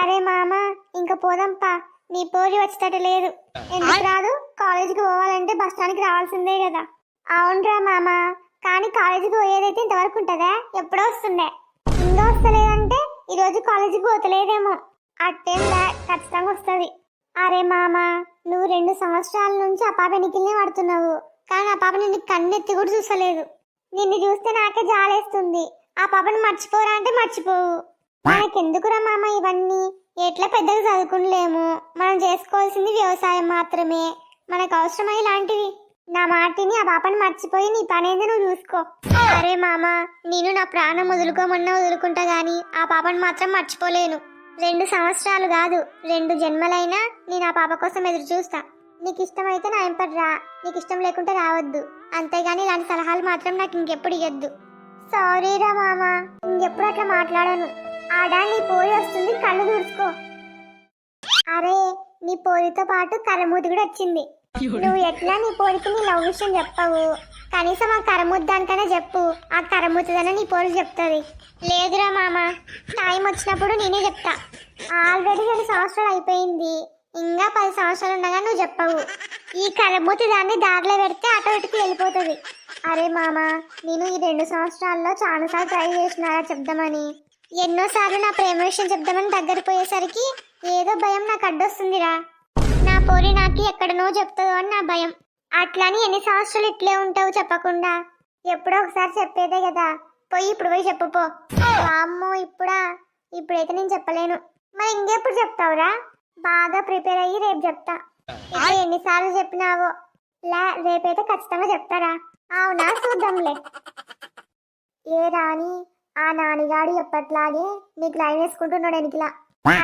అరే మామ, ఇంక పోదాంపా. నీ పోరి వచ్చేటట్టు లేదు. ఎందుకు రాదు? కాలేజీకి పోవాలంటే బస్ స్టాండ్కి రావాల్సిందే కదా. అవునరా మామ, కానీ కాలేజీకి పోయేదైతే ఇంతవరకు ఉంటుందా? ఎప్పుడో వస్తుండే. ఇందో వస్తలేదంటే ఈరోజు కాలేజీకి పోతలేదేమో. అట్టేంలా ఖచ్చితంగా వస్తుంది. అరే మామ, నువ్వు 2 సంవత్సరాల నుంచి ఆ పాప ఎన్నికల్నే పడుతున్నావు, కానీ ఆ పాప నిన్ను కన్నెత్తి కూడా చూసలేదు. నిన్ను చూస్తే నాకే జాలేస్తుంది. ఆ పాపను మర్చిపోరా అంటే మర్చిపోవు. మనకెందుకురా మామ ఇవన్నీ? ఎట్లా పెద్దగా చదువుకునిలేము. మనం చేసుకోవాల్సింది వ్యవసాయం మాత్రమే. మనకు అవసరమై ఇలాంటివి. నా మాటిని ఆ పాపని మర్చిపోయి నీ పనేంది నువ్వు చూసుకో. అరే మామ, నేను నా ప్రాణం వదులుకోమన్నా వదులుకుంటా గాని ఆ పాపని మాత్రం మర్చిపోలేను. 2 సంవత్సరాలు కాదు, 2 జన్మలైనా నేను ఆ పాప కోసం ఎదురు చూస్తా. నీకు ఇష్టమైతే నా ఎంపటి రా, నీకు ఇష్టం లేకుంటే రావద్దు. అంతేగాని ఇలాంటి సలహాలు మాత్రం నాకు ఇంకెప్పుడు ఇవ్వద్దు. సారీరా మామ, ఇంకెప్పుడు అట్లా మాట్లాడను. ఆడా నీ పోరి వస్తుంది, కళ్ళు తుడుచుకో. అరే, నీ పోరితో పాటు కర్రమూతి కూడా వచ్చింది. నువ్వు ఎట్లా నీ పోరికి నీ లవ్ విషయం చెప్పవు? కనీసం ఆ కర్రముద్దానికైనా చెప్పు. ఆ కర్రముద్దన నీ పోరికి చెప్తుంది. లేదురా మామ, టైం వచ్చినప్పుడు నేనే చెప్తా. ఆల్రెడీ 2 సంవత్సరాలు అయిపోయింది, ఇంకా 10 సంవత్సరాలు ఉండగా నువ్వు చెప్పవు. ఈ కర్రమూతి దాన్ని దారిలో పెడితే అటు ఇటుకు వెళ్ళిపోతుంది. అరే మామ, నేను ఈ 2 సంవత్సరాల్లో చాలాసార్లు ట్రై చేసినారా చెప్దామని. ఎన్నోసార్లు నా ప్రేమ విషయం చెప్దామని దగ్గర పోయేసరికి ఏదో భయం నాకు అడ్డొస్తుందిరా. నా పోరి నాకు ఎక్కడనో చెప్తుందో అని నా భయం. అట్లని ఎన్ని సంవత్సరాలు ఇట్లే ఉంటావు చెప్పకుండా? ఎప్పుడో ఒకసారి చెప్పేదే కదా. ఇప్పుడు పోయి చెప్పుపో. అమ్మో, ఇప్పుడైతే నేను చెప్పలేను. మరి ఇంకెప్పుడు చెప్తావురా? బాగా ప్రిపేర్ అయ్యి రేపు చెప్తా. ఇప్పుడు ఎన్నిసార్లు చెప్పినావో. రేపైతే ఖచ్చితంగా చెప్తారా? అవునా, చూద్దాంలే. ఏ రాణి, ఆ నానిగాడు ఎప్పట్లాగే నీకు లైన్ వేసుకుంటున్నాడు ఎనికిలా.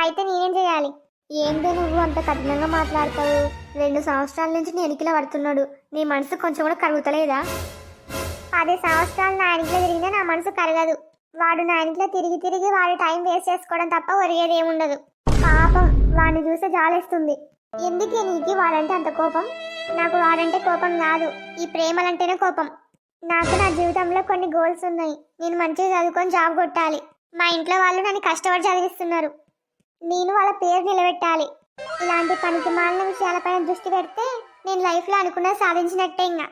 అయితే నేనేం చేయాలి? ఏందో నువ్వు అంత కఠినంగా మాట్లాడతావు? 2 సంవత్సరాల నుంచి నీ ఎనికిలా పడుతున్నాడు. నీ మనసు కొంచెం కూడా కరుగుతలేదా? 10 సంవత్సరాలు నా ఎనికిలా తిరిగినా నా మనసు కరగదు. వాడు నా ఎనికిలా తిరిగి తిరిగి వాడి టైం వేస్ట్ చేసుకోవడం తప్ప ఒరిగేది ఏముండదు. పాపం, వాడిని చూస్తే జాలేస్తుంది. ఎందుకే నీకు వాడంటే అంత కోపం? నాకు వాడంటే కోపం కాదు, ఈ ప్రేమలంటేనే కోపం. నాకు నా జీవితంలో కొన్ని గోల్స్ ఉన్నాయి. నేను మంచిగా చదువుకొని జాబ్ కొట్టాలి. మా ఇంట్లో వాళ్ళు నన్ను కష్టపడి చదివిస్తున్నారు. నేను వాళ్ళ పేరు నిలబెట్టాలి. ఇలాంటి పనికి మాలిన విషయాలపైన దృష్టి పెడితే నేను లైఫ్లో అనుకున్నది సాధించినట్టే. ఇంకా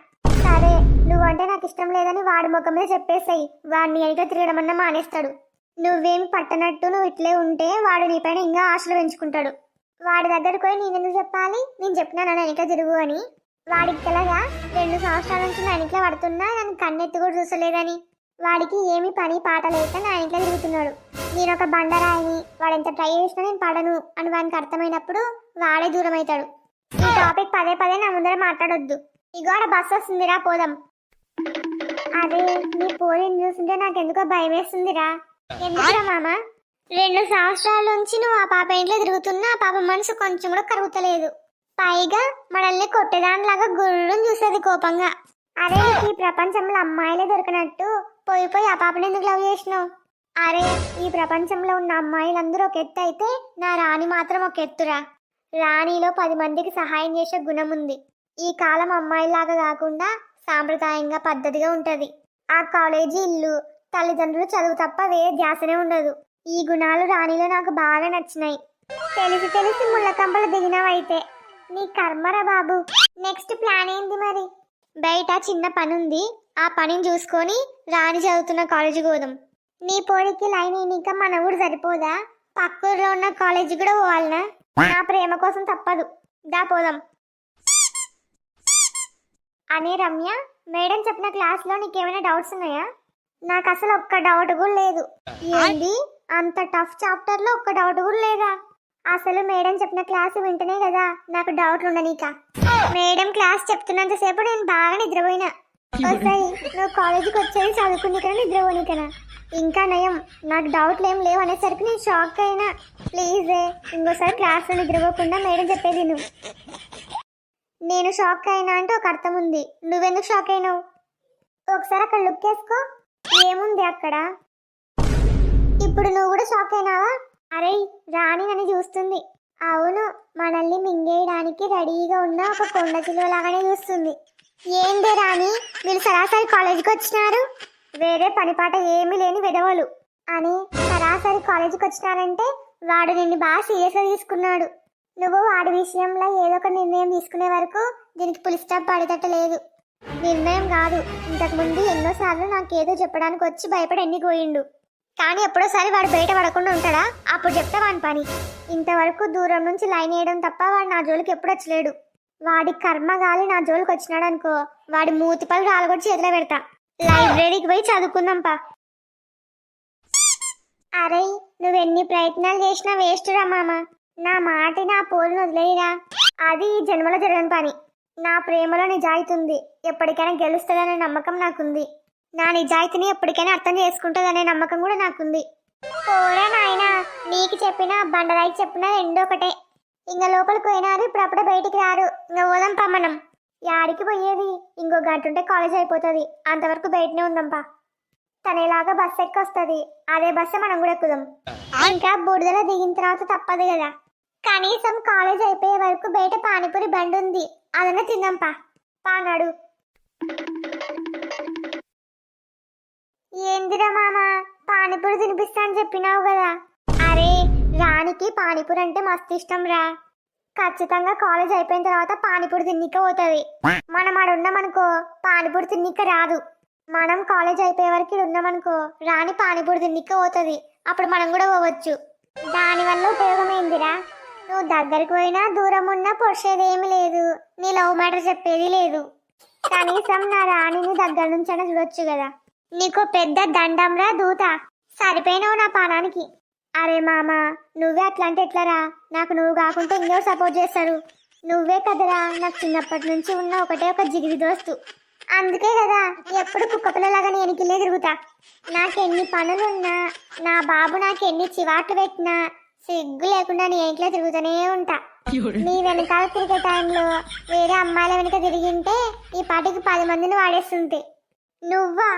సరే, నువ్వంటే నాకు ఇష్టం లేదని వాడి ముఖం మీద చెప్పేసాయి. వాడిని అయితే తిరగడం అన్నా మానేస్తాడు. నువ్వేమి పట్టనట్టు నువ్వు ఇట్లే ఉంటే వాడు నీపైన ఇంకా ఆశలు పెంచుకుంటాడు. వాడి దగ్గరకు పోయి నేనెందుకు చెప్పాలి? నేను చెప్పినా నన్ను వెనక తిరుగు అని. వాడికి తెలగా 2 సంవత్సరాల నుంచి నా ఇంట్లో పడుతున్నా నన్ను కన్నెత్తి కూడా చూసలేదని. వాడికి ఏమి పని పాట లేక నా ఇంట్లో తిరుగుతున్నాడు. నేను ఒక బండరాయిని, వాడు ఎంత ట్రై చేసినా నేను పడను అని వానికి అర్థమైనప్పుడు వాడే దూరం అవుతాడు. ఈ టాపిక్ పదే పదే నా ముందర మాట్లాడొద్దు. ఇగో ఆడ బస్సు వస్తుందిరా, పోదాం. అదే, నీ పోరిని చూస్తుంటే నాకు ఎందుకో భయం వేస్తుందిరా. ఎందుకురా మామ? 2 సంవత్సరాల నుంచి నువ్వు ఆ పాప ఇంట్లో తిరుగుతున్నా ఆ పాప మనసు కొంచెం కూడా కరుగుతలేదు. పైగా మనల్ని కొట్టేదానిలాగా గుర్రం చూసేది కోపంగా. అరే, ఈ ప్రపంచంలో అమ్మాయిలే దొరికినట్టు పోయి ఆ పాపని ఎందుకు లవ్ చేసినావు? అరే, ఈ ప్రపంచంలో ఉన్న అమ్మాయిలందరూ ఒక ఎత్తు అయితే నా రాణి మాత్రం ఒక ఎత్తురా. రాణిలో 10 మందికి సహాయం చేసే గుణం ఉంది. ఈ కాలం అమ్మాయిలాగా కాకుండా సాంప్రదాయంగా పద్ధతిగా ఉంటది. ఆ కాలేజీ, ఇల్లు, తల్లిదండ్రులు, చదువు తప్ప వేరే ధ్యాసనే ఉండదు. ఈ గుణాలు రాణిలో నాకు బాగా నచ్చినాయి. తెలిసి తెలిసి ముళ్ళకంపలు దిగినవైతే నీ కర్మరా బాబు. నెక్స్ట్ ప్లాన్ ఏంది మరి? బయట చిన్న పని ఉంది, ఆ పనిని చూసుకొని రాణి చదువుతున్న కాలేజీకి పోదాం. నీ పోడికి లైన్ ఇంకా మన ఊరు సరిపోదా? పక్కూరులో ఉన్న కాలేజీ కూడా పోవాలనా? నా ప్రేమ కోసం తప్పదు, దా పోదాం. అనే రమ్య, మేడం చెప్పిన క్లాస్లో నీకేమైనా డౌట్స్ ఉన్నాయా? నాకు అసలు ఒక్క డౌట్ కూడా లేదు. ఏంది, అంత టఫ్ చాప్టర్లో ఒక్క డౌట్ కూడా లేదా? అసలు మేడం చెప్పిన క్లాస్ వింటనే కదా నాకు డౌట్లు ఉండనీక. మేడం క్లాస్ చెప్తున్నంతసేపు నేను బాగా నిద్రపోయినా. ఒకసారి నువ్వు కాలేజీకి వచ్చేది చదువుకునికనా నిద్రపోనికనా? ఇంకా నయం, నాకు డౌట్లు ఏం లేవు అనేసరికి నేను షాక్ అయినా. ప్లీజే, ఇంకోసారి క్లాస్లో నిద్రపోకుండా మేడం చెప్పేది నువ్వు. నేను షాక్ అయినా అంటే ఒక అర్థం ఉంది. నువ్వెందుకు షాక్ అయినావు? ఒకసారి అక్కడ లుక్ వేసుకో, ఏముంది అక్కడ? ఇప్పుడు నువ్వు కూడా షాక్ అయినావా? అరే, రాణి నన్ను చూస్తుంది. అవును, మనల్ని మింగేయడానికి రెడీగా ఉన్న ఒక కొండ చిలువలాగానే చూస్తుంది. ఏందే రాణి, మీరు సరాసరి కాలేజీకి వచ్చినారు? వేరే పనిపాట ఏమీ లేని విధవలు అని సరాసరి కాలేజీకి వచ్చినారంటే వాడు నిన్ను బాగా సీరియస్గా తీసుకున్నాడు. నువ్వు వాడి విషయంలో ఏదో ఒక నిర్ణయం తీసుకునే వరకు దీనికి పులి స్టాప్ పడేటట్టు లేదు. నిర్ణయం కాదు, ఇంతకుముందు ఎన్నోసార్లు నాకేదో చెప్పడానికి వచ్చి భయపడి ఎన్నిపోయిండు. కానీ ఎప్పుడోసారి వాడు బయట పడకుండా ఉంటాడా, అప్పుడు చెప్తా వాని పని. ఇంతవరకు దూరం నుంచి లైన్ వేయడం తప్ప వాడు నా జోలికి ఎప్పుడు వచ్చలేడు. వాడి కర్మ గాలి నా జోలికి వచ్చినాడు అనుకో, వాడి మూతిపళ్ళు రాలగొట్టి చేతిలో పెడతా. లైబ్రరీకి పోయి చదువుకుందాంపా. అరే, నువ్వెన్ని ప్రయత్నాలు చేసినా వేస్ట్ రా మామ. నా మాటి నా పోరును వదిలేయరా. అది ఈ జన్మలో జరగని పని. నా ప్రేమలో నిజాయితీ ఉంది, ఎప్పటికైనా గెలుస్తుందనే నమ్మకం నాకుంది. నా నిజాయితీని ఎప్పటికైనా అర్థం చేసుకుంటుందనే నమ్మకం కూడా నాకుంది. పోరా నాయనా, నీకు చెప్పినా బండరాయికి చెప్పినా రెండో ఒకటే. ఇంకా లోపలికి పోయినారు, ఇప్పుడు అప్పుడే బయటికి రారు. ఇంకా పోదాంపా మనం. యాడికి పోయేది, ఇంకో గంట ఉంటే కాలేజ్ అయిపోతుంది. అంతవరకు బయటనే ఉందాంపా. తనేలాగా బస్సు ఎక్కి వస్తుంది, అదే బస్సు మనం కూడా ఎక్కుదాం. ఇంకా బురదలో దిగిన తర్వాత తప్పదు కదా. కనీసం కాలేజ్ అయిపోయే వరకు బయట పానీపూరి బండి ఉంది, అదన్నా తిందాంపా. పానాడు. ఏందిరా మామ, పానీపూరి తినిపిస్తా అని చెప్పినావు కదా. అరే, రానికి పానీపూరి అంటే మస్తు ఇష్టం రా. ఖచ్చితంగా కాలేజ్ అయిపోయిన తర్వాత పానీపూరి తిన్నిక పోతుంది. మనం ఆడ ఉన్నామనుకో పానీపూరి తిన్నిక రాదు. మనం కాలేజ్ అయిపోయే వరకు ఉన్నామనుకో రాని పానీపూరి తిన్నిక పోతుంది. అప్పుడు మనం కూడా పోవచ్చు. దానివల్ల ఉపయోగం ఏందిరా, నువ్వు దగ్గరికి పోయినా దూరం ఉన్నా పొడిచేది ఏమి లేదు. నీ లవ్ మ్యాటర్ చెప్పేది లేదు. కనీసం నా రాణిని దగ్గర నుంచైనా చూడొచ్చు కదా. నీకు పెద్ద దండంరా దూత, సరిపోయినావు నా పానానికి. అరే మామ, నువ్వే అట్లా అంటే ఎట్లరా? నాకు నువ్వు కాకుంటే ఇంకో సపోర్ట్ చేస్తారు. నువ్వే కదరా నాకు చిన్నప్పటి నుంచి ఉన్న ఒకటే ఒక జిగిరి దోస్తు. అందుకే కదా ఎప్పుడు కుక్కపిల్లలాగా నేను ఎనికిల్లే తిరుగుతా. నాకెన్ని పనులున్నా, నా బాబు నాకు ఎన్ని చివాట్లు పెట్టినా సిగ్గు లేకుండా నీ ఇంట్లో తిరుగుతూనే ఉంటా. నీ వెనకాల తిరిగే టైంలో వేరే అమ్మాయిల వెనక తిరిగింటే ఈ పాటికి 10 మందిని వాడేస్తుంది. నువ్వా?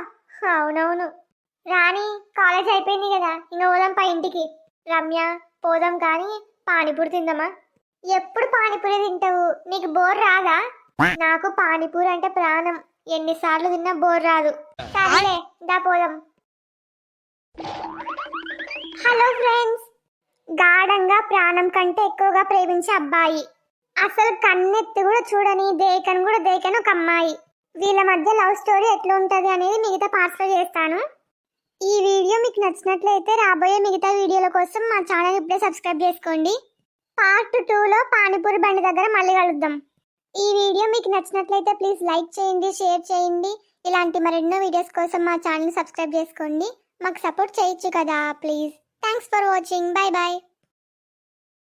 అవునవును. రాణి, కాలేజ్ అయిపోయింది కదా, ఇంకా పోదాంపా ఇంటికి. రమ్య, పోదాం కానీ పానీపూరి తిందామా? ఎప్పుడు పానీపూరి తింటావు, నీకు బోర్ రాదా? నాకు పానీపూరి అంటే ప్రాణం, ఎన్నిసార్లు తిన్నా బోర్ రాదు. సరేలే, దా పోదాం. హలో ఫ్రెండ్స్, గాఢంగా ప్రాణం కంటే ఎక్కువగా ప్రేమించే అబ్బాయి, అసలు కన్నెత్తి కూడా చూడని దేకను కూడా దేకని ఒక అమ్మాయి. వీళ్ళ మధ్య లవ్ స్టోరీ ఎట్లా ఉంటుంది అనేది మిగతా పార్ట్స్లో చేస్తాను. ఈ వీడియో మీకు నచ్చినట్లయితే రాబోయే మిగతా వీడియోల కోసం మా ఛానల్ ఇప్పుడే సబ్స్క్రైబ్ చేసుకోండి. పార్ట్ 2లో పానీపూరి బండి దగ్గర మళ్ళీ కలుద్దాం. ఈ వీడియో మీకు నచ్చినట్లయితే ప్లీజ్ లైక్ చేయండి, షేర్ చేయండి. ఇలాంటి మరెన్నో వీడియోస్ కోసం మా ఛానల్ సబ్స్క్రైబ్ చేసుకోండి. మాకు సపోర్ట్ చేయొచ్చు కదా please. Thanks for watching. Bye bye.